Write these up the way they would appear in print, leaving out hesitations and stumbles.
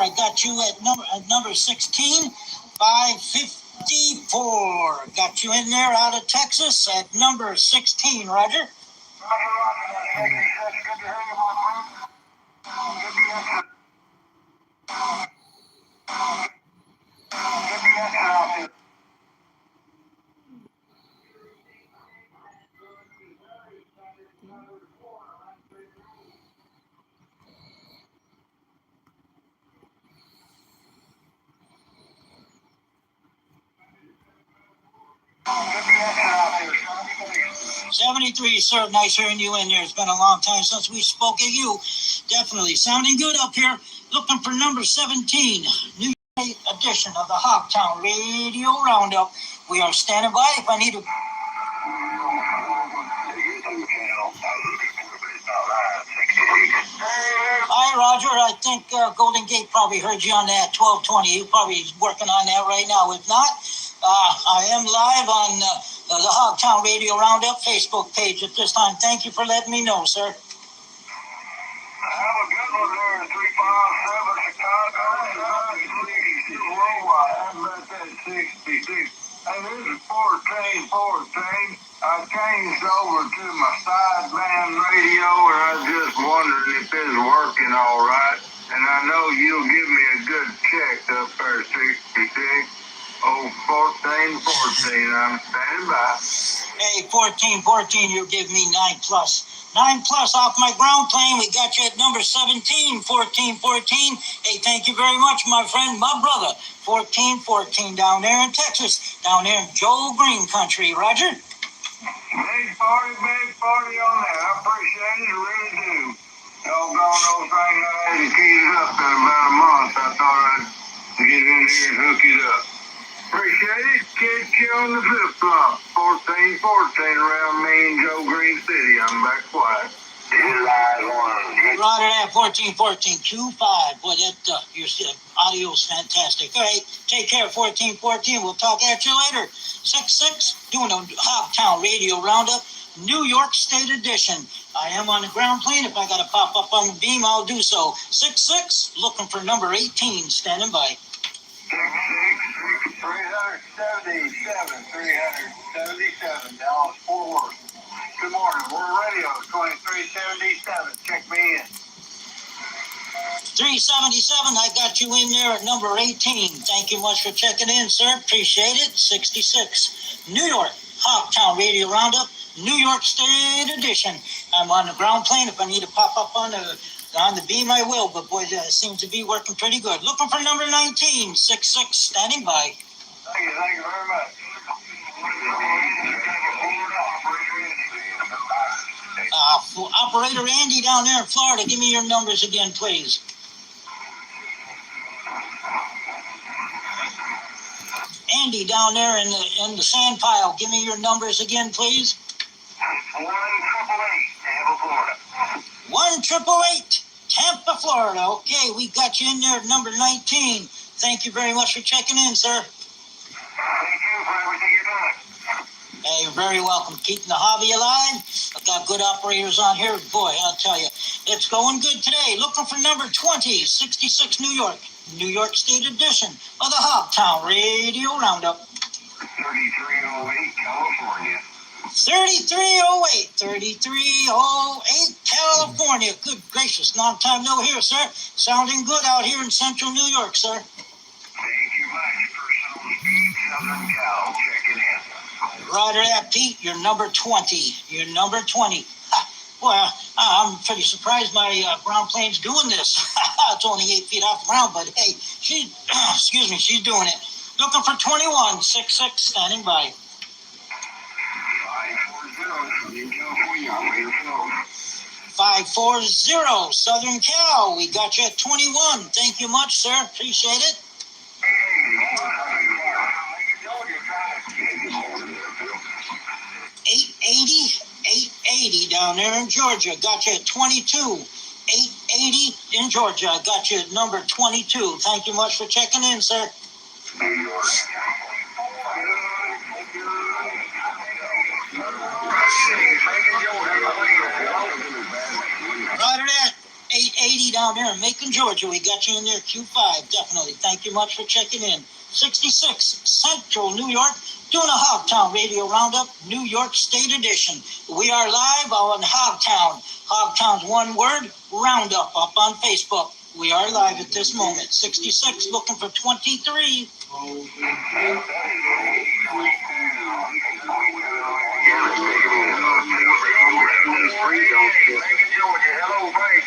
I got you at number 16, 554. Got you in there out of Texas at number 16, Roger. '73, sir. Nice hearing you in there. It's been a long time since we spoke of you. Definitely sounding good up here. Looking for number 17, New York edition of the Hogtown Radio Roundup. We are standing by if I need to. Hi, Roger. I think Golden Gate probably heard you on that 1220. He's probably working on that right now. If not, I am live on the Hogtown Radio Roundup Facebook page at this time. Thank you for letting me know, sir. Have a good one there, 357 Chicago. Please, worldwide. How about that 66? Hey, this is 1414. I changed over to my sideband radio, and I was just wondering if it's working all right. And I know you'll give me a good check up there, 66. Oh, 1414. I'm standing by. Hey, 1414, you give me 9 plus. 9 plus off my ground plane. We got you at number 17, 1414. Hey, thank you very much, my friend, my brother. 1414 down there in Texas, down there in Joe Green country. Roger? Big party on that. I appreciate it, really do. Doggone old thing, I had to key it up in about a month. I thought I'd get in here and hook it up. Appreciate it. Catch you on the flip-flop. 1414 around me in Joe Green City. I'm back quiet. Roger that, 1414, Q5. Boy, that your audio's fantastic. All right, take care, 1414. We'll talk at you later. 66, doing a Hogtown Radio Roundup, New York State edition. I am on the ground plane. If I got to pop up on the beam, I'll do so. 66, looking for number 18, standing by. 377, Dallas, Fort Worth. Good morning. We're radio 2377. Check me in. 377, I got you in there at number 18. Thank you much for checking in, sir. Appreciate it. 66, New York Hogtown Radio Roundup, New York State edition. I'm on the ground plane. If I need to pop up on the beam, I will. But boy, that seems to be working pretty good. Looking for number 19, 66, standing by. Thank you very much. Operator Andy down there in Florida, give me your numbers again, please. Andy down there in the sand pile, give me your numbers again, please. 1-888-Tampa, Florida. 1-888, Tampa, Florida. Okay, we got you in there at number 19. Thank you very much for checking in, sir. Thank you for everything you're doing. Hey, you're very welcome. Keeping the hobby alive. I've got good operators on here. Boy, I'll tell you, it's going good today. Looking for number 20, 66, New York State edition of the Hogtown Radio Roundup. 3308, California. 3308, California. Good gracious, long time no hear, sir. Sounding good out here in central New York, sir. Thank you much. Personal speed, Southern Cal, checking in. Roger that, Pete. You're number 20. Well, I'm pretty surprised my ground plane's doing this. It's only 8 feet off the ground, but hey, she's doing it. Looking for 21, 66, standing by. 540, Southern Cal. We got you at 21. Thank you much, sir. Appreciate it. 880 down there in Georgia. Got you at 22. 880 in Georgia. I got you at number 22. Thank you much for checking in, sir. Roger that. 880 down there in Macon, Georgia. We got you in there, Q5, definitely. Thank you much for checking in. 66, Central New York, doing a Hogtown Radio Roundup, New York State Edition. We are live on Hogtown. Hogtown's one word, Roundup, up on Facebook. We are live at this moment. 66, looking for 23. Hello, Frank.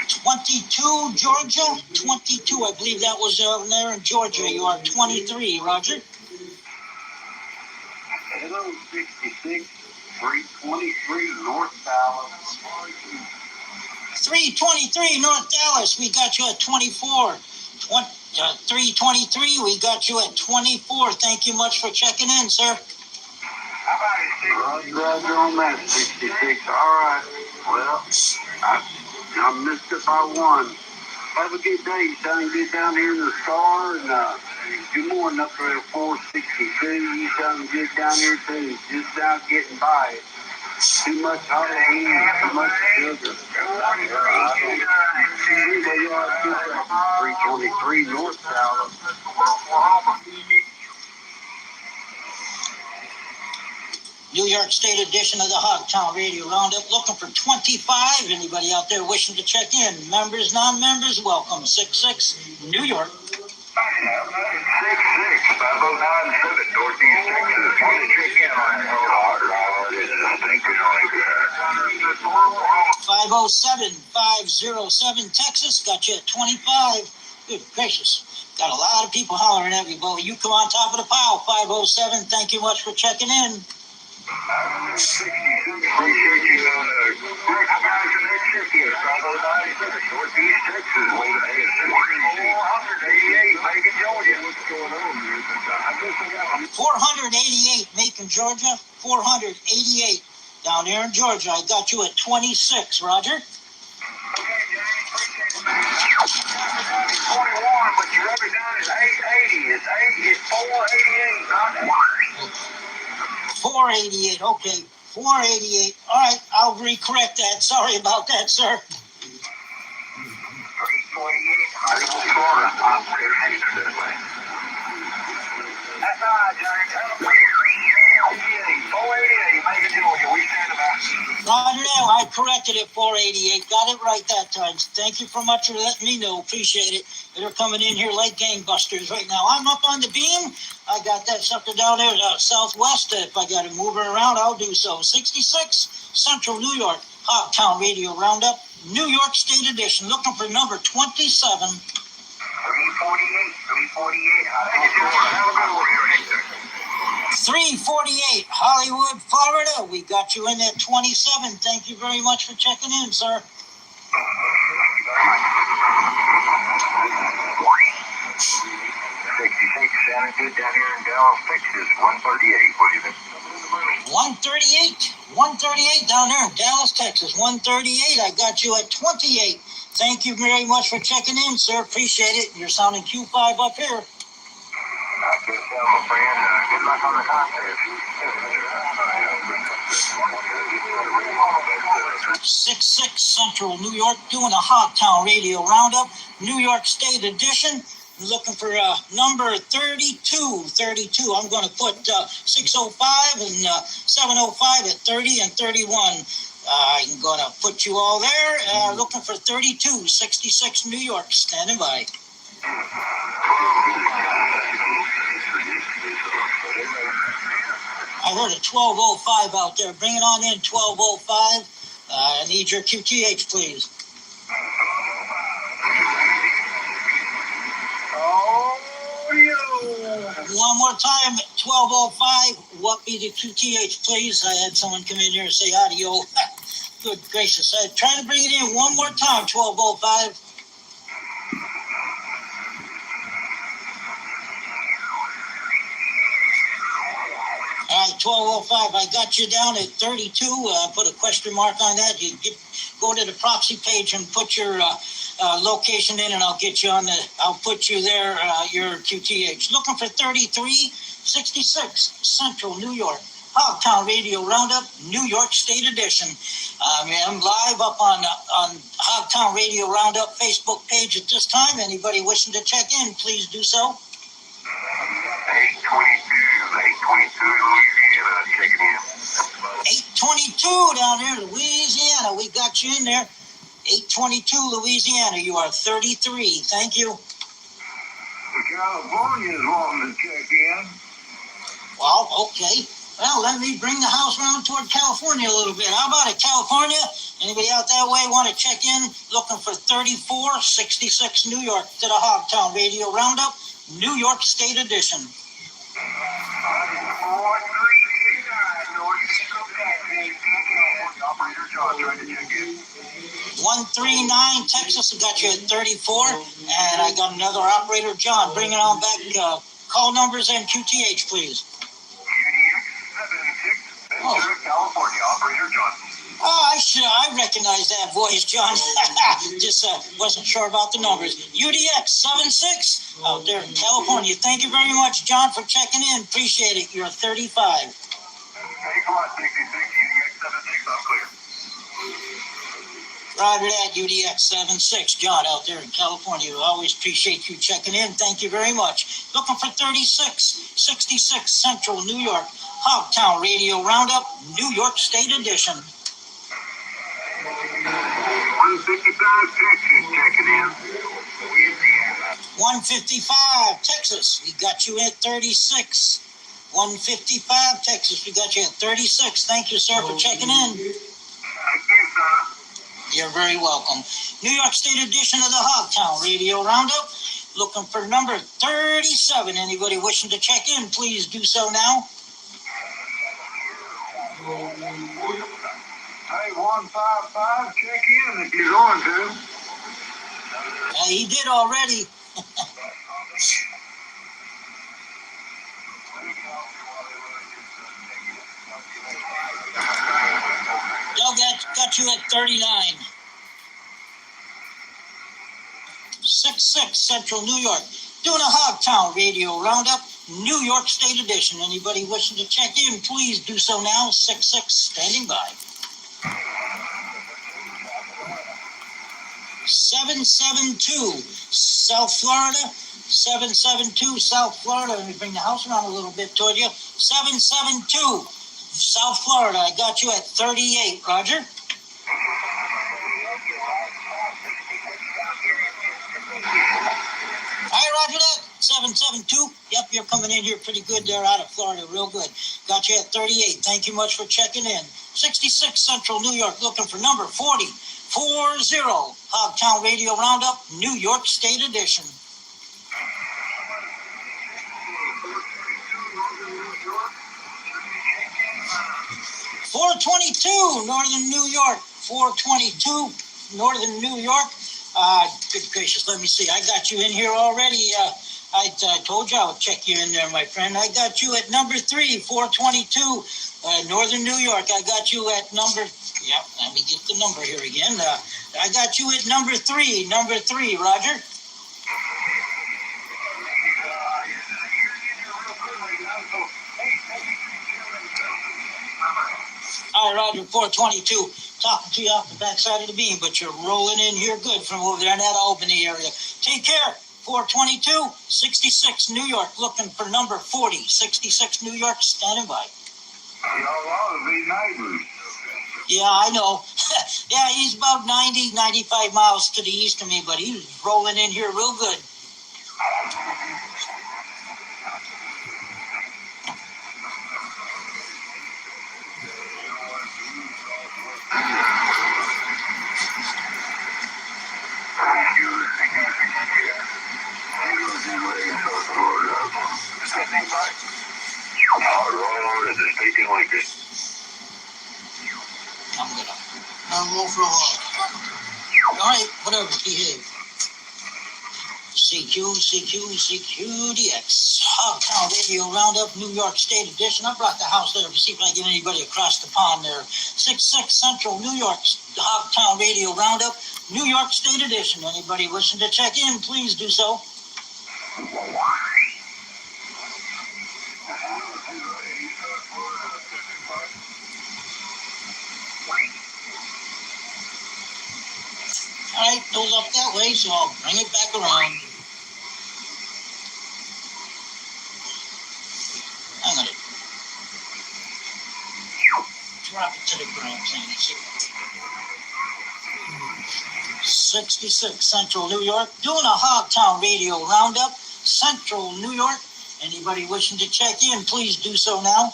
22, Georgia. 22, I believe that was there in Georgia. You are 23, Roger. Hello, 66, 323 North Dallas. 323 North Dallas, we got you at 24. 323, we got you at 24. Thank you much for checking in, sir. Roger on that, 66. All right. Well, I missed it by one. Have a good day, son. Get down here in the Star and good morning up there at 462. You son get down here too. Just out getting by. Too much Halloween, too much sugar. 323 North Dallas. New York State edition of the Hogtown Radio Roundup. Looking for 25. Anybody out there wishing to check in? Members, non-members, welcome. 66, New York. 66509 Northeast Texas. Want to check in on that? 507-507 Texas. Got you at 25. Good gracious. Got a lot of people hollering at me, but you come on top of the pile. 507. Thank you much for checking in. Appreciate you recognizing that check in. 509 Northeast Texas. 488 Macon, Georgia. What's going on, man? I guess I got 488 Macon, Georgia. 488 down there in Georgia. I got you at 26, Roger. Okay, James, appreciate it, man. 21, but you wrote it down as 880. It's 488, not 488, okay. 488. All right, I'll recorrect that. Sorry about that, sir. 328, Hollywood, Florida. That's all right, James. Have a great 488, Macon, Georgia. We stand about. Roger that. I corrected it, 488. Got it right that time. Thank you for much for letting me know. Appreciate it. They're coming in here like gangbusters right now. I'm up on the beam. I got that sucker down there southwest. If I got to move her around, I'll do so. 66, Central New York, Hogtown Radio Roundup, New York State Edition. Looking for number 27. 348, Hollywood, Florida. We got you in at 27. Thank you very much for checking in, sir. 66, sounding good down here in Dallas, Texas. 138. What do you think? 138 down there in Dallas, Texas. 138. I got you at 28. Thank you very much for checking in, sir. Appreciate it. You're sounding Q5 up here. Good tell, my friend. Good luck on the contest. 66 Central New York, doing a Hogtown Radio Roundup, New York State Edition. Looking for number 32. 32. I'm going to put 605 and 705 at 30 and 31. I'm going to put you all there. Looking for 32. 66 New York. Standing by. I heard a 1205 out there. Bring it on in, 1205. I need your QTH, please. One more time, 1205. What be the QTH, please? I had someone come in here and say audio. Good gracious. I'm trying to bring it in one more time, 1205. All right, 1205. I got you down at 32. Put a question mark on that. Go to the proxy page and put your location in, and I'll get you on the. I'll put you there. Your QTH. Looking for 33, 66 Central New York, Hogtown Radio Roundup, New York State Edition. I'm live up on Hogtown Radio Roundup Facebook page at this time. Anybody wishing to check in, please do so. 822 Louisiana, checking in. 822 down there, Louisiana. We got you in there. 822 Louisiana. You are 33. Thank you. California's wanting to check in. Well, okay. Well, let me bring the house around toward California a little bit. How about it, California? Anybody out that way want to check in? Looking for 3466 New York to the Hogtown Radio Roundup, New York State Edition. 139 Texas, I got you at 34, and I got another operator, John. Bring it on back. Call numbers and QTH, please. Oh. California, operator John. Oh, I recognize that voice, John. Just wasn't sure about the numbers. UDX 76 out there in California. Thank you very much, John, for checking in. Appreciate it. You're 35. Thanks a lot, 66, UDX 76, I'm clear. Roger that, UDX 76. John out there in California. We always appreciate you checking in. Thank you very much. Looking for 3666 Central New York. Hogtown Radio Roundup, New York State Edition. 155 Texas, checking in. Louisiana. 155 Texas. We got you at 36. 155 Texas. We got you at 36. Thank you, sir, for checking in. Thank you, sir. You're very welcome. New York State Edition of the Hogtown Radio Roundup. Looking for number 37. Anybody wishing to check in, please do so now. Hey, 155, check in if you're going to. He did already. Got you at 39. 66 Central New York. Doing a Hogtown Radio Roundup, New York State Edition. Anybody wishing to check in, please do so now. 66 standing by. 772 South Florida. 772 South Florida. Let me bring the house around a little bit toward you. 772 South Florida. I got you at 38. Roger. Hi, Roger that. 772. Yep, you're coming in here pretty good there out of Florida. Real good. Got you at 38. Thank you much for checking in. 66 Central New York. Looking for number 40. 40. Hogtown Radio Roundup, New York State Edition. 422 Northern New York. 422 Northern New York. Good gracious, let me see. I got you in here already. I told you I would check you in there, my friend. I got you at number 3, 422 Northern New York. I got you at number, let me get the number here again. I got you at number 3, Roger. All right, Roger, 422. Talking to you off the backside of the beam, but you're rolling in here good from over there in that Albany area. Take care. 422, 66 New York, looking for number 40. 66 New York, standing by. Y'all ought to be neighbors. Yeah, I know. Yeah, he's about 90, 95 miles to the east of me, but he's rolling in here real good. I'm going for a walk. All right, whatever, behave. CQDX, Hogtown Radio Roundup, New York State Edition. I brought the house there to see if I get anybody across the pond there. 66 Central New York, Hogtown Radio Roundup, New York State Edition. Anybody wishing to check in, please do so. All right, pulled up that way, so I'll bring it back around. I'm going to drop it to the ground, please. 66 Central New York, doing a Hogtown Radio Roundup, Central New York. Anybody wishing to check in, please do so now.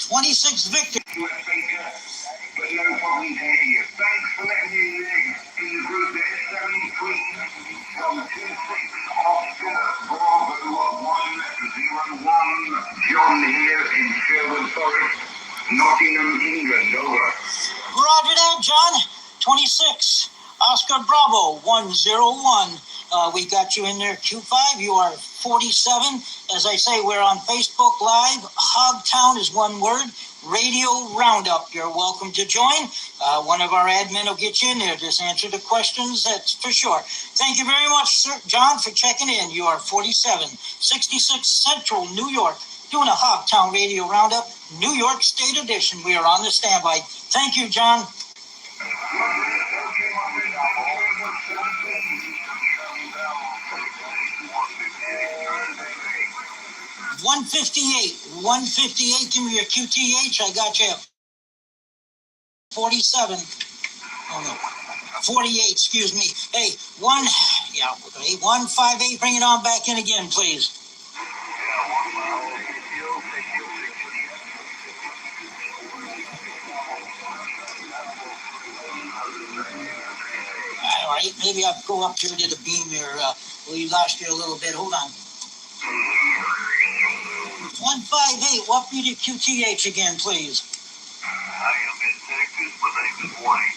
26 Victor. But no problem to hear you. Thanks for letting me in the group there. 73 from 26 Oscar Bravo 101. John here in Sherwood Forest, Nottingham, England. Over. Roger that, John. 26 Oscar Bravo 101. We got you in there, Q5. You are 47. As I say, we're on Facebook Live. Hogtown is one word. Radio Roundup. You're welcome to join. One of our admin will get you in there. Just answer the questions, that's for sure. Thank you very much, Sir John, for checking in. You are 47. 66 Central New York. Doing a Hogtown Radio Roundup, New York State Edition. We are on the standby. Thank you, John. 158. Give me your QTH. I got you at 47. Oh, no. 48, excuse me. Hey, 158. Bring it on back in again, please. All right, maybe I'll go up here to the beam here. We lost you a little bit. Hold on. 158. What be the QTH again, please? I am in Texas. My name is Wayne.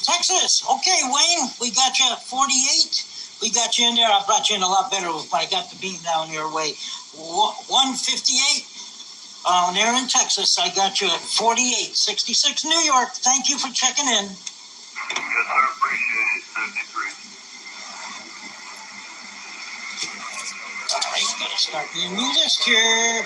Texas. Okay, Wayne. We got you at 48. We got you in there. I brought you in a lot better when I got the beam down your way. 158. There in Texas. I got you at 48. 66 New York. Thank you for checking in. Yes, sir. Appreciate it. 73. All right, gotta start the new list here.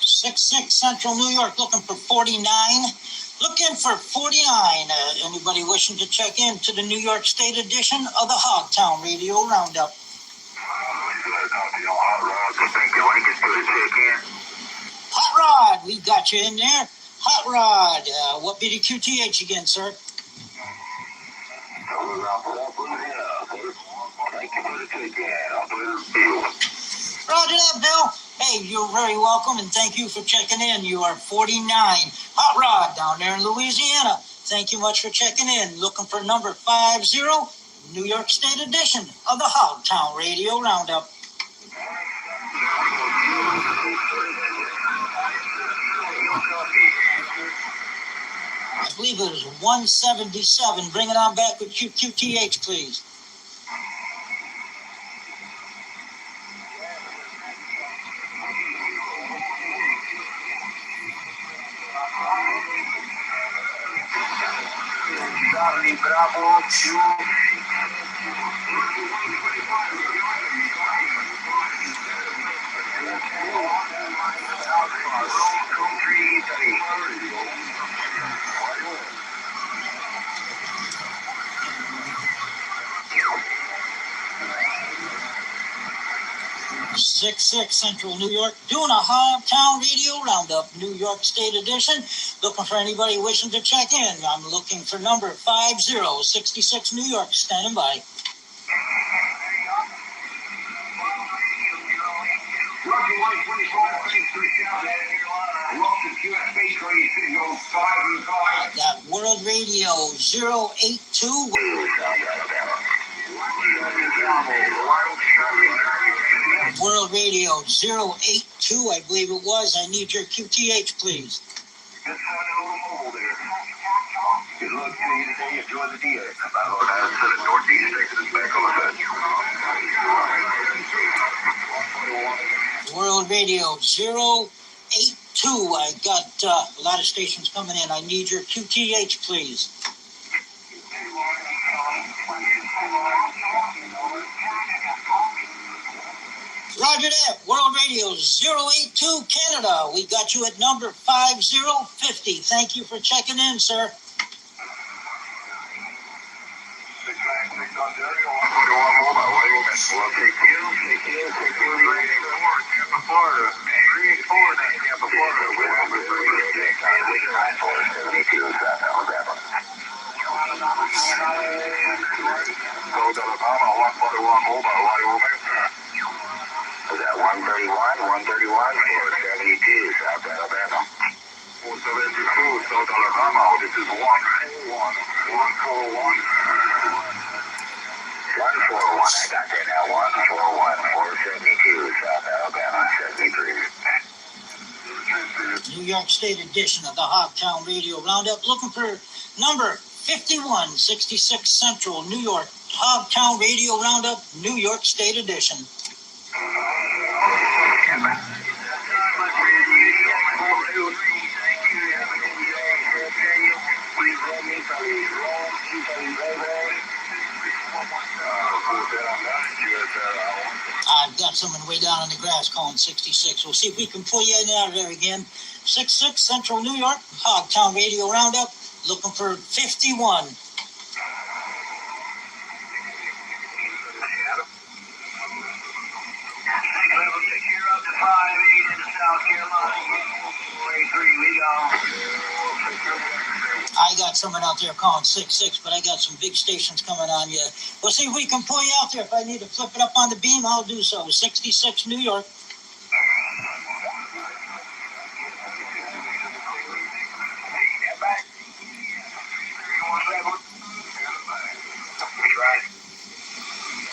Six Central New York, looking for 49. Looking for 49. Anybody wishing to check in to the New York State edition of the Hogtown Radio Roundup? Hot Rod, we got you in there. Hot Rod, what be the QTH again, sir? Roger that, Bill. Hey, you're very welcome, and thank you for checking in. You are 49. Hot Rod down there in Louisiana. Thank you much for checking in. Looking for number 50, New York State edition of the Hogtown Radio Roundup. I believe it was 177. Bring it on back with QTH, please. Bravo 2. Six Central New York, doing a Hogtown Radio Roundup, New York State edition. Looking for anybody wishing to check in. I'm looking for number 50, 66 New York, standing by. I got World Radio 082. World Radio 082, I believe it was. I need your QTH, please. World Radio 082. I got a lot of stations coming in. I need your QTH, please. Roger that. World Radio 082 Canada. We got you at number 5050. Thank you for checking in, sir. 696 Ontario, 141 mobile, Wyoming. Well, take you, Tampa, Florida. 384, Tampa, Florida. We're over 386, 972, South Alabama. South Alabama, 141 mobile, Wyoming. Is that 131, 472, South Alabama. 472, South Alabama, this is 141, 141. 141, I got that now. 141, 472, South Alabama, 73. New York State edition of the Hogtown Radio Roundup. Looking for number 5166 Central, New York. Hogtown Radio Roundup, New York State edition. I've got someone way down in the grass calling 66. We'll see if we can pull you in and out of there again. 66 Central New York, Hogtown Radio Roundup, looking for 51. I got someone out there calling 66, but I got some big stations coming on you. We'll see if we can pull you out there. If I need to flip it up on the beam, I'll do so. 66 New York.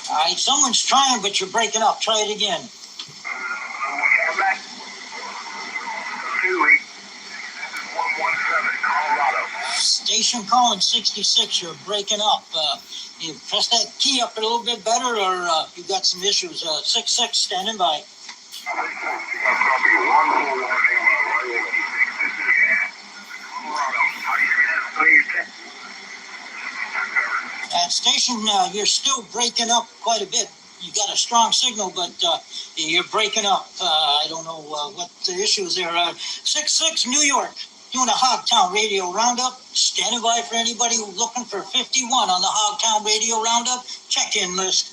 All right, someone's trying, but you're breaking up. Try it again. Station calling 66, you're breaking up. You press that key up a little bit better, or you got some issues. 66, standing by. At station, you're still breaking up quite a bit. You got a strong signal, but you're breaking up. I don't know what the issue is there. 66 New York. Doing a Hogtown Radio Roundup. Standing by for anybody looking for 51 on the Hogtown Radio Roundup check-in list.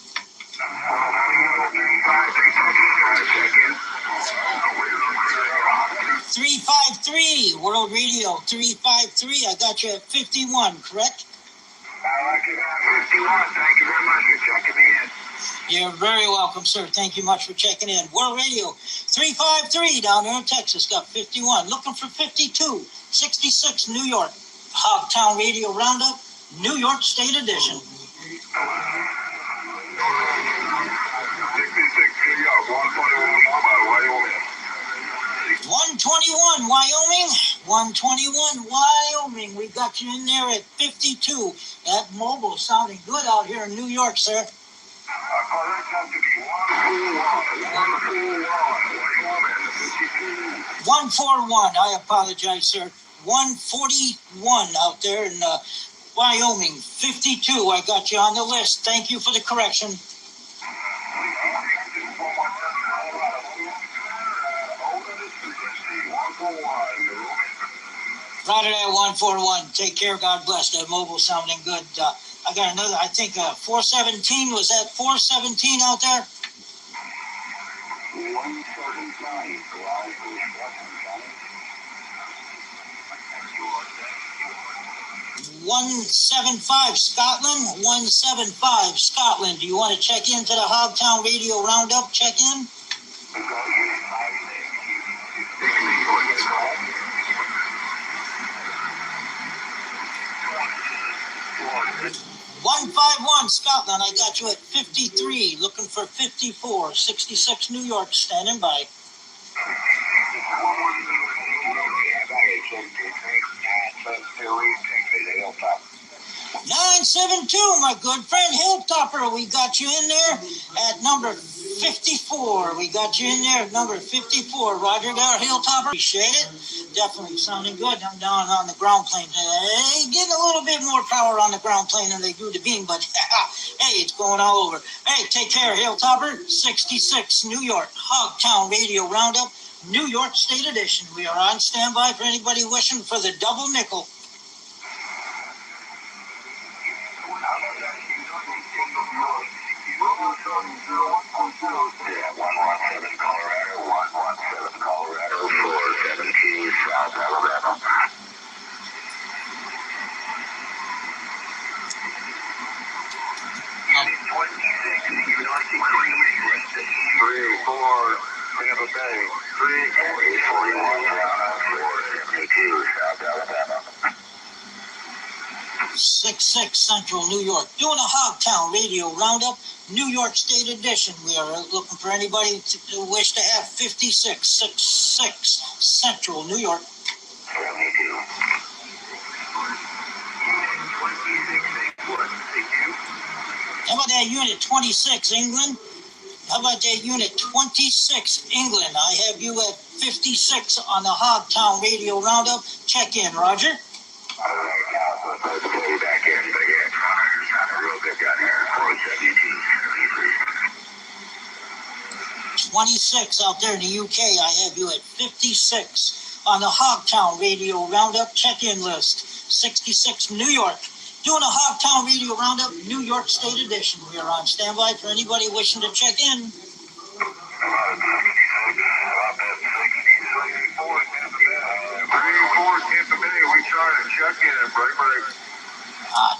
353 World Radio 353. I got you at 51, correct? I like it at 51. Thank you very much for checking in. You're very welcome, sir. Thank you much for checking in. World Radio 353 down there in Texas got 51. Looking for 52. 66 New York. Hogtown Radio Roundup, New York State edition. 66 New York, 121 Wyoming. 121 Wyoming. 121 Wyoming. We got you in there at 52. That mobile sounding good out here in New York, sir. 141. I apologize, sir. 141 out there in Wyoming. 52. I got you on the list. Thank you for the correction. Roger that, 141. Take care. God bless. That mobile sounding good. I got another, I think 417. Was that 417 out there? 175 Scotland. 175 Scotland. Do you want to check into the Hogtown Radio Roundup? Check in. 151 Scotland. I got you at 53. Looking for 54. 66 New York. Standing by. 972, my good friend Hilltopper. We got you in there at number 54. We got you in there at number 54. Roger there, Hilltopper. Appreciate it. Definitely sounding good. I'm down on the ground plane. Hey, getting a little bit more power on the ground plane than they do the beam, but hey, it's going all over. Hey, take care, Hilltopper. 66, New York, Hogtown Radio Roundup, New York State Edition. We are on standby for anybody wishing for the double nickel. Yeah, 117 Colorado, 117 Colorado, 417 South Alabama. 3-4, Tampa Bay, 3-41 472 South Alabama. 66 Central New York, doing a Hogtown Radio Roundup, New York State Edition. We are looking for anybody to wish to have 56, 66 Central New York. 72. How about that unit 26, England? How about that unit 26, England? I have you at 56 on the Hogtown Radio Roundup. Check in, Roger. Back in, real good down here, 472. 26 out there in the UK. I have you at 56 on the Hogtown Radio Roundup check-in list. 66 New York. Doing a Hogtown Radio Roundup, New York State Edition. We are on standby for anybody wishing to check in. 3-4 Tampa Bay, we trying to check in, break.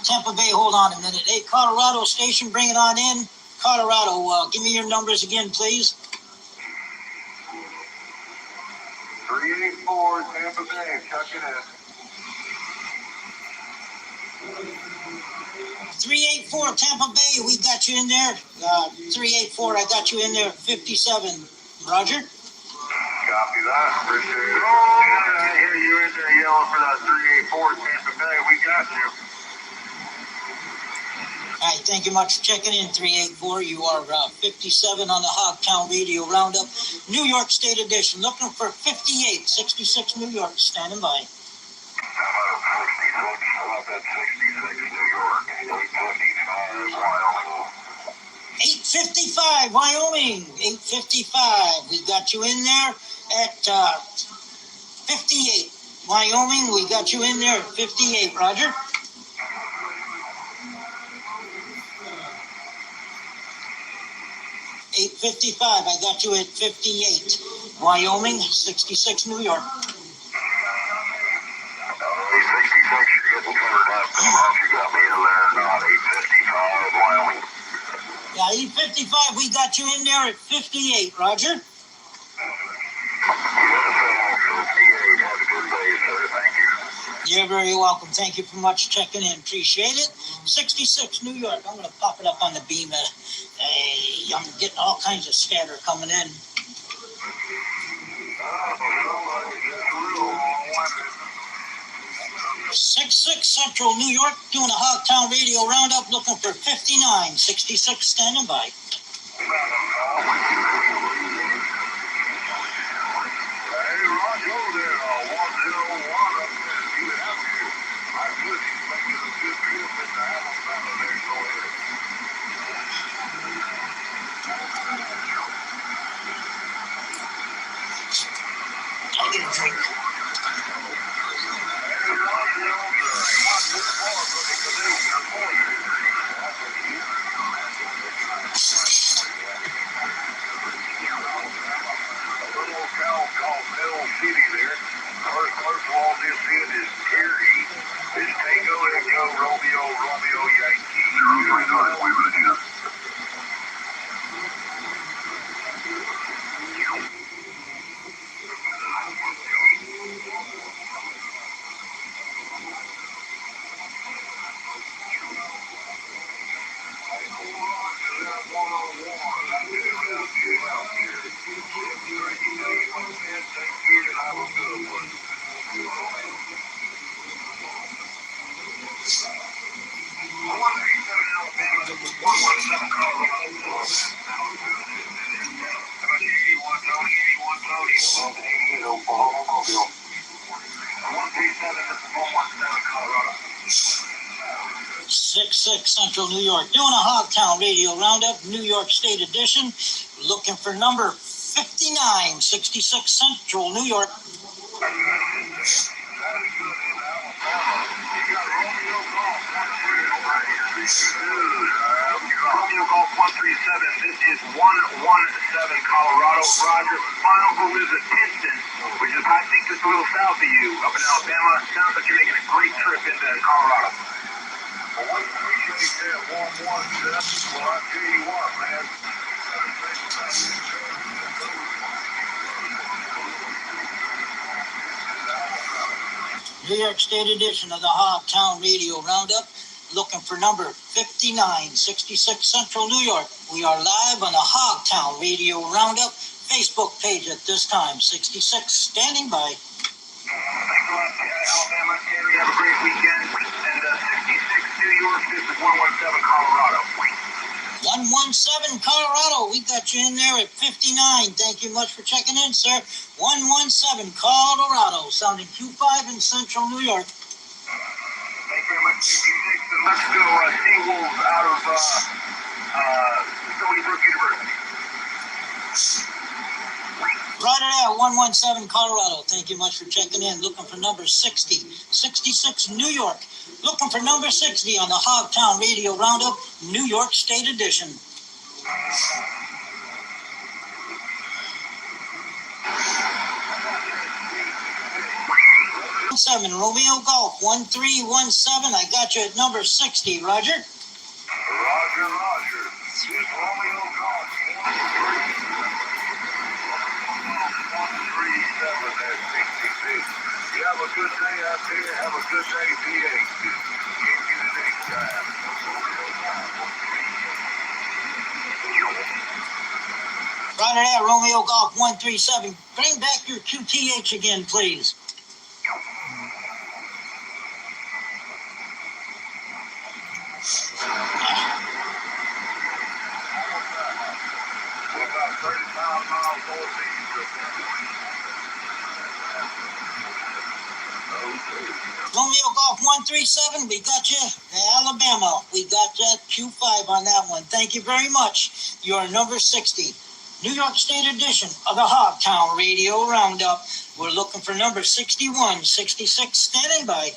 Tampa Bay, hold on a minute. Hey, Colorado station, bring it on in. Colorado, give me your numbers again, please. 3-4 Tampa Bay, checking in. 384 Tampa Bay, we got you in there. 384, I got you in there. 57, Roger. Copy that. Appreciate it. I hear you in there yelling for that 384 Tampa Bay. We got you. All right, thank you much for checking in, 384. You are 57 on the Hogtown Radio Roundup, New York State Edition. Looking for 58, 66 New York, standing by. I'm up at 66 New York, 855 Wyoming. 855, we got you in there at 58. Wyoming, we got you in there at 58, Roger. $8.55, I got you at 58. Wyoming, 66 New York. 66, you're getting covered up. You got me in there about 855 Wyoming. Yeah, 855, we got you in there at 58, Roger. Have a good day, sir. Thank you. You're very welcome. Thank you for much checking in. Appreciate it. 66 New York. I'm going to pop it up on the beam. Hey, I'm getting all kinds of scatter coming in. Six Central New York, doing a Hogtown Radio Roundup, looking for 59. 66 standing by. Hey, Roger, there, 101 up there. You have to. I could expect a good trip into Alabama there. Go ahead. I'll get a drink. City there. First wall this in is Terry. It's Tango Echo Romeo Yankee. 6-6 Central New York. Doing a Hogtown Radio Roundup, New York State edition. Looking for number 59, 66 Central New York. Romeo Golf 137, this is 117 Colorado. Roger, my uncle lives in Kinston, which is, I think, just a little south of you, up in Alabama. Sounds like you're making a great trip into Colorado. Well, we appreciate that 117. Well, I tell you what, man. New York State edition of the Hogtown Radio Roundup. Looking for number 59, 66 Central New York. We are live on the Hogtown Radio Roundup Facebook page at this time. 66 standing by. Thanks a lot, Alabama. Terry, have a great weekend. And 66 New York, this is 117 Colorado. 117 Colorado. We got you in there at 59. Thank you much for checking in, sir. 117 Colorado. Sounding Q5 in Central New York. Thank you very much. Let's go Seawolves out of Stony Brook University. Right at 117 Colorado. Thank you much for checking in. Looking for number 60, 66 New York. Looking for number 60 on the Hogtown Radio Roundup, New York State edition. Seven Romeo Golf 1317. I got you at number 60. Roger. Roger. This is Romeo Golf 137 at 66. You have a good day out there. Have a good day, PA. Get you the next time. Right at Romeo Golf 137. Bring back your QTH again, please. Romeo Golf 137, we got you. Alabama, we got that Q5 on that one. Thank you very much. You're number 60. New York State edition of the Hogtown Radio Roundup. We're looking for number 61, 66, standing by.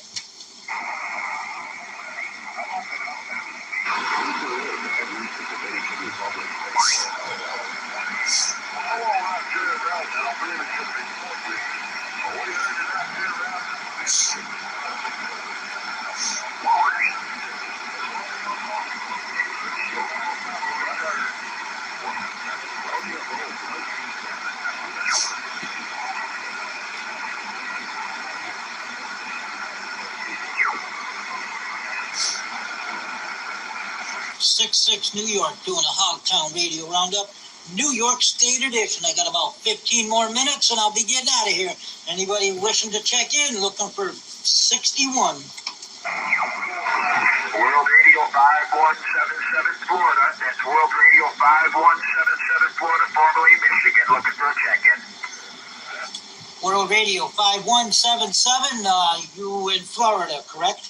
New York, doing a Hogtown Radio Roundup, New York State edition. I got about 15 more minutes and I'll be getting out of here. Anybody wishing to check in, looking for 61. World Radio 5177 Florida. That's World Radio 5177 Florida, formerly Michigan, looking for a check-in. World Radio 5177, you in Florida, correct?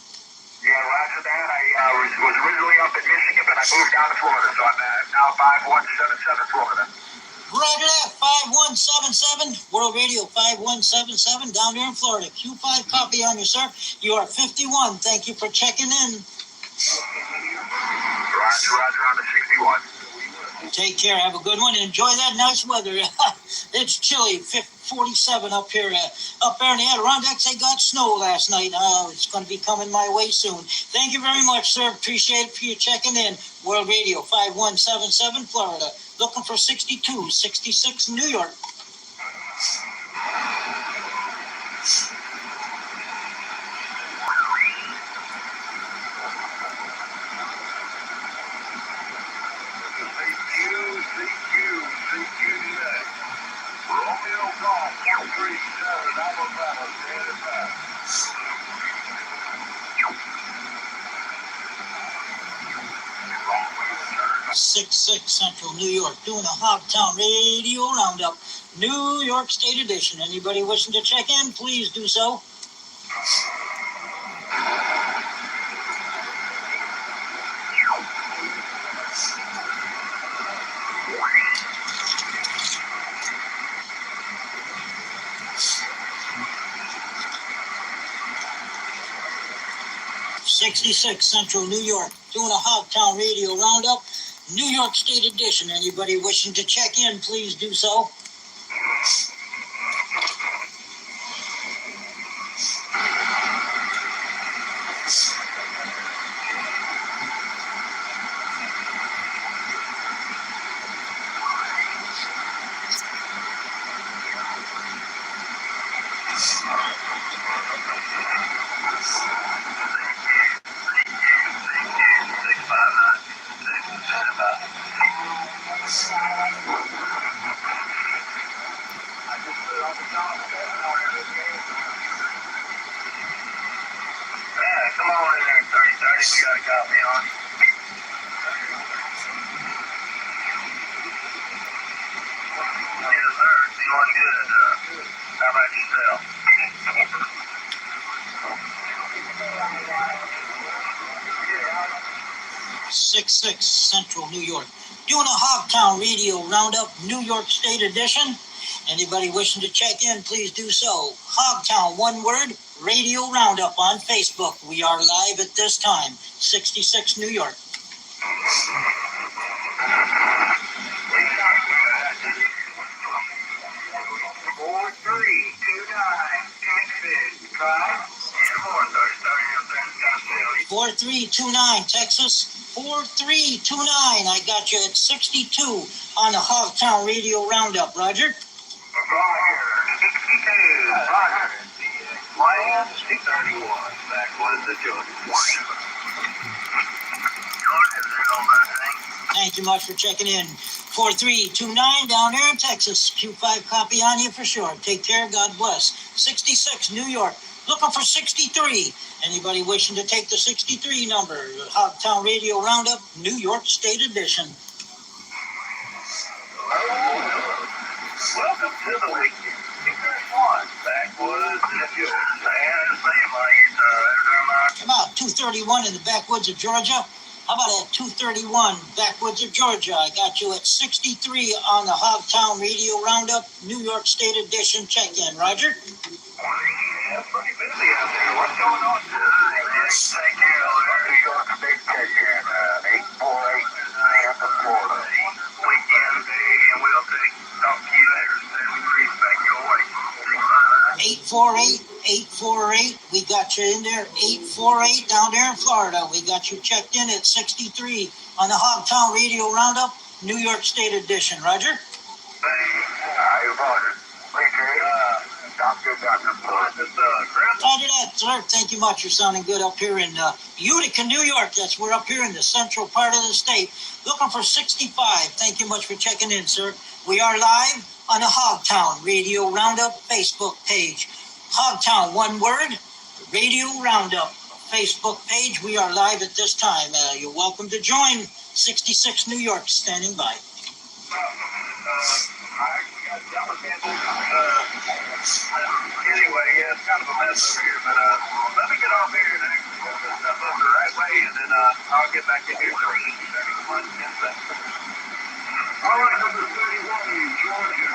Yeah, roger that. I was originally up in Michigan, but I moved down to Florida, so I'm now 5177 Florida. Roger that, 5177, World Radio 5177, down there in Florida. Q5 copy on you, sir. You are 51. Thank you for checking in. Roger, on the 61. Take care. Have a good one. Enjoy that nice weather. It's chilly. 47 up here. Up there in the Adirondacks, they got snow last night. It's going to be coming my way soon. Thank you very much, sir. Appreciate it for you checking in. World Radio 5177, Florida. Looking for 62, 66, New York. Romeo Golf 137, Alabama, standing by. 6-6 Central New York, doing a Hogtown Radio Roundup, New York State edition. Anybody wishing to check in, please do so. 66 Central New York, doing a Hogtown Radio Roundup, New York State edition. Anybody wishing to check in, please do so. Come on in there, 3030. We got a copy on. Yes, sir. Feeling good. How about yourself? 66 Central New York, doing a Hogtown Radio Roundup, New York State edition. Anybody wishing to check in, please do so. Hogtown, one word, Radio Roundup on Facebook. We are live at this time, 66 New York. 4329 Texas, 4329. I got you at 62 on the Hogtown Radio Roundup. Roger. Roger. 62. Roger. Land 231. Backwoods of Georgia. Thank you much for checking in. 4329 down there in Texas. Q5 copy on you for sure. Take care. God bless. 66 New York. Looking for 63. Anybody wishing to take the 63 number? Hogtown Radio Roundup, New York State edition. Welcome to the weekend. One backwoods of Georgia. Come out, 231 in the backwoods of Georgia. How about at 231 backwoods of Georgia? I got you at 63 on the Hogtown Radio Roundup, New York State edition check-in. Roger. Yeah, pretty busy out there. What's going on? Let's take care of the New York State check-in. 848 Tampa, Florida. Weekend day, and we'll take. Talk to you later. Send me trees back your way. 848. We got you in there. 848 down there in Florida. We got you checked in at 63 on the Hogtown Radio Roundup, New York State edition. Roger. Roger. Dr. Roger that, sir. Thank you much. You're sounding good up here in Utica, New York. We're up here in the central part of the state. Looking for 65. Thank you much for checking in, sir. We are live on the Hogtown Radio Roundup Facebook page. Hogtown, one word, Radio Roundup Facebook page. We are live at this time. You're welcome to join. 66 New York, standing by. Anyway, yeah, it's kind of a mess over here, but let me get off here and get this stuff up the right way, and then I'll get back in here for you. All right, number 31, Georgia.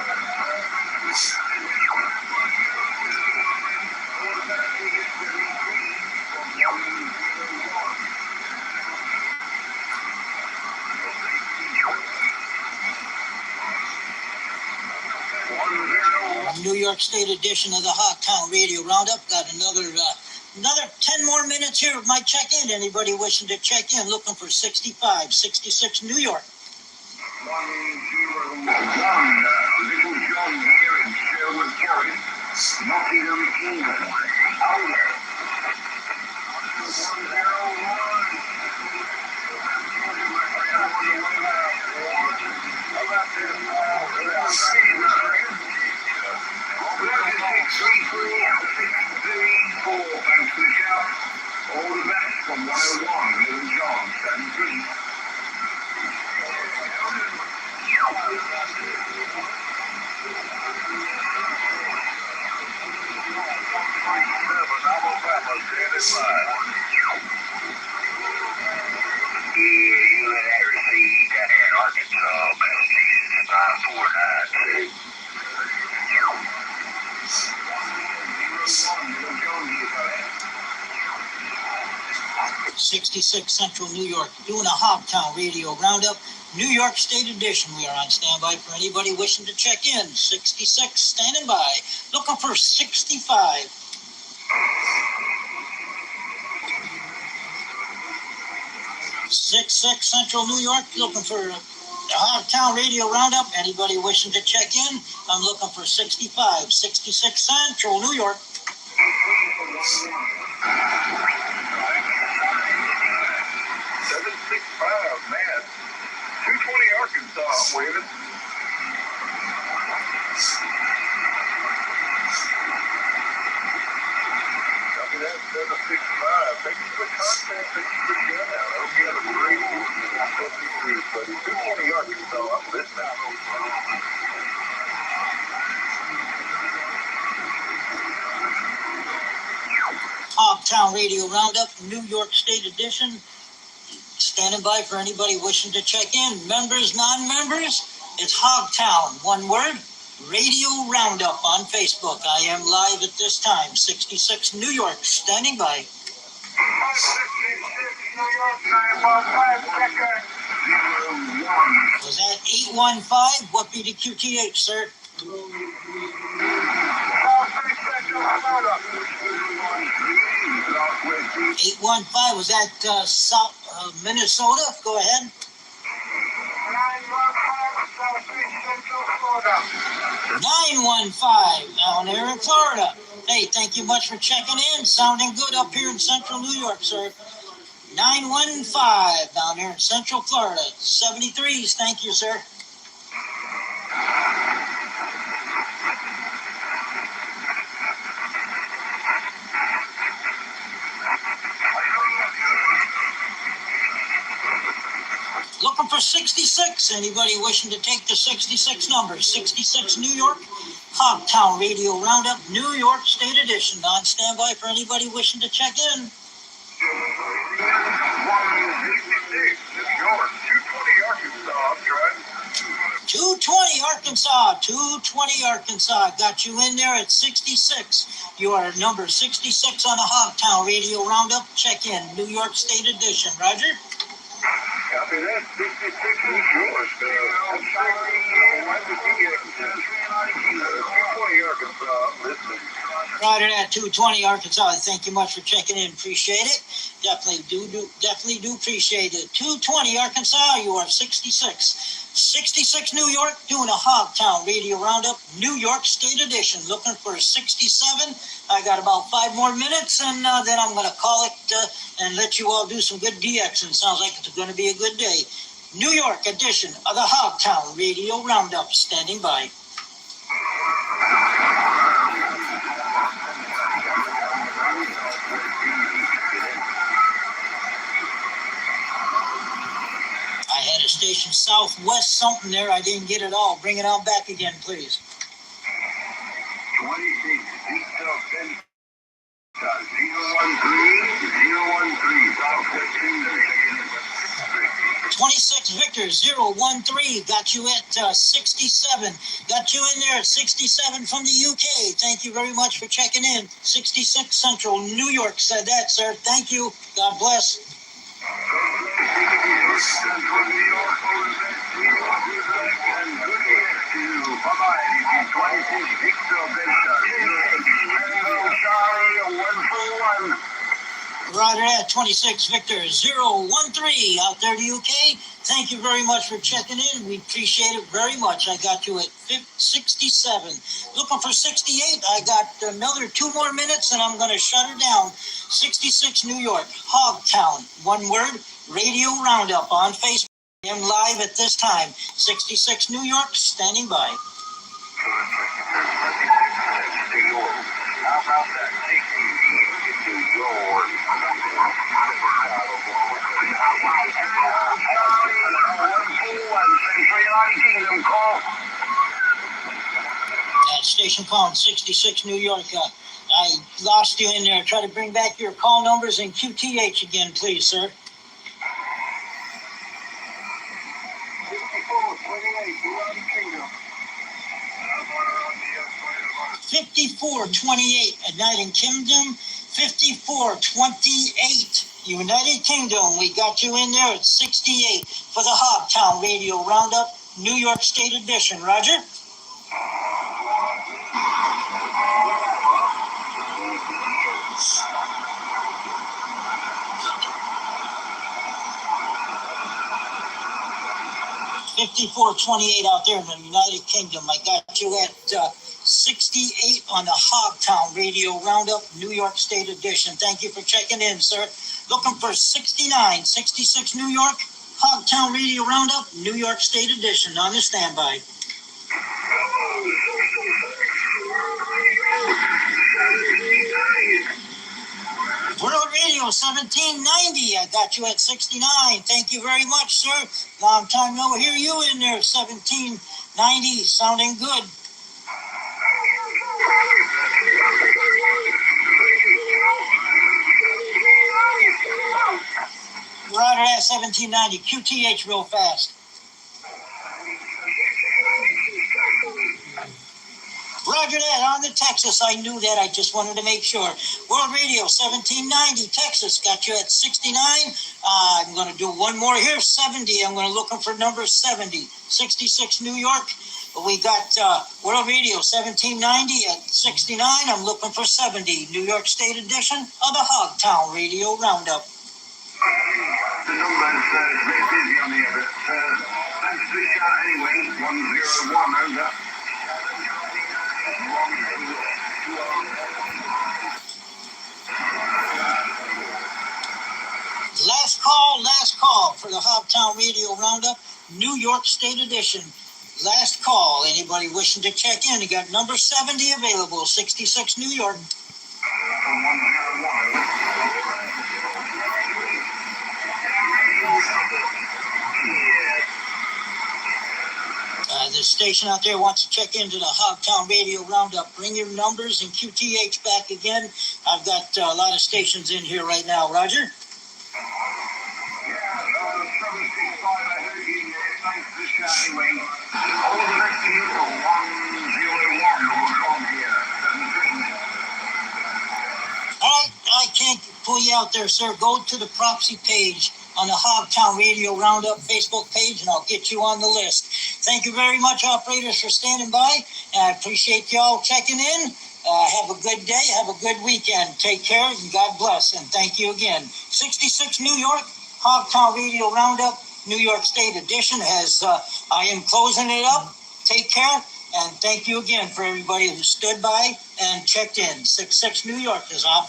New York State edition of the Hogtown Radio Roundup. Got another 10 more minutes here of my check-in. Anybody wishing to check in, looking for 65, 66 New York. 101, Little John here in Sherwood Terrace, Nottingham, England. Over. 101. Thanks for the shout. All the best from 101, Little John, 73. Arkansas, Massachusetts, 549. 66 Central New York, doing a Hogtown Radio Roundup, New York State Edition. We are on standby for anybody wishing to check in. 66 standing by, looking for 65. 66 Central New York, looking for the Hogtown Radio Roundup. Anybody wishing to check in? I'm looking for 65. 66 Central New York. 765, man. 220 Arkansas, waving. Copy that, 765. Thank you for the contact. Thank you for the gun out. I hope you have a great evening. Buddy. 220 Arkansas, I'm listening. Hogtown Radio Roundup, New York State Edition. Standing by for anybody wishing to check in. Members, non-members, it's Hogtown, one word, Radio Roundup on Facebook. I am live at this time. 66 New York, standing by. 66 New York, 915, check-in. Was that 815? What be the QTH, sir? 815, was that South Minnesota? Go ahead. 915 down there in Florida. Hey, thank you much for checking in. Sounding good up here in Central New York, sir. 915 down there in Central Florida. 73s, thank you, sir. Looking for 66. Anybody wishing to take the 66 number? 66 New York, Hogtown Radio Roundup, New York State Edition. On standby for anybody wishing to check in. 220 Arkansas, 220 Arkansas. Got you in there at 66. You are number 66 on the Hogtown Radio Roundup. Check in, New York State Edition. Roger? Copy that. 66 is yours. 220 Arkansas. Listen. Roger that, 220 Arkansas. Thank you much for checking in. Appreciate it. Definitely do appreciate it. 220 Arkansas, you are 66. 66 New York, doing a Hogtown Radio Roundup, New York State Edition. Looking for 67. I got about 5 more minutes, and then I'm going to call it and let you all do some good DX. And sounds like it's going to be a good day. New York edition of the Hogtown Radio Roundup. Standing by. I had a station southwest something there. I didn't get it all. Bring it on back again, please. 26 013 26 Victor 013 got you at 67. Got you in there at 67 from the UK. Thank you very much for checking in. 66 Central New York said that, sir. Thank you. God bless. Central New York, bye-bye. 26 Victor Charlie 141. Roger that, 26 Victor 013 out there in the UK. Thank you very much for checking in. We appreciate it very much. I got you at 67. Looking for 68. I got another 2 more minutes and I'm going to shut her down. 66 New York, Hogtown, one word, Radio Roundup on Facebook. I am live at this time. 66 New York, standing by. How about that? Station calling 66 New York. I lost you in there. Try to bring back your call numbers and QTH again, please, sir. 5428 at Night in Kingdom. 5428 United Kingdom, we got you in there at 68 for the Hogtown Radio Roundup, New York State Edition. Roger? $54.28 out there in the United Kingdom. I got you at 68 on the Hogtown Radio Roundup, New York State Edition. Thank you for checking in, sir. Looking for 69, 66 New York, Hogtown Radio Roundup, New York State Edition. On the standby. World Radio 1790. I got you at 69. Thank you very much, sir. Long time no hear you in there. 1790, sounding good. Roger that, 1790. QTH real fast. Roger that, on the Texas. I knew that. I just wanted to make sure. World Radio 1790, Texas, got you at 69. I'm going to do one more here, 70. I'm going to look for number 70. 66 New York. We got World Radio 1790 at 69. I'm looking for 70. New York State Edition of the Hogtown Radio Roundup. The number's very busy on here, but thanks for the shout anyway. 101 over. Last call for the Hogtown Radio Roundup, New York State Edition. Last call. Anybody wishing to check in? You got number 70 available, 66 New York. The station out there wants to check into the Hogtown Radio Roundup. Bring your numbers and QTH back again. I've got a lot of stations in here right now. Roger? Anyway, all the rest of you are 101 on here. All right, I can't pull you out there, sir. Go to the proxy page on the Hogtown Radio Roundup Facebook page, and I'll get you on the list. Thank you very much, operators, for standing by. And I appreciate y'all checking in. Have a good day. Have a good weekend. Take care, and God bless. And thank you again. 66 New York, Hogtown Radio Roundup, New York State Edition. As I am closing it up. Take care, and thank you again for everybody who stood by and checked in. 66 New York is off.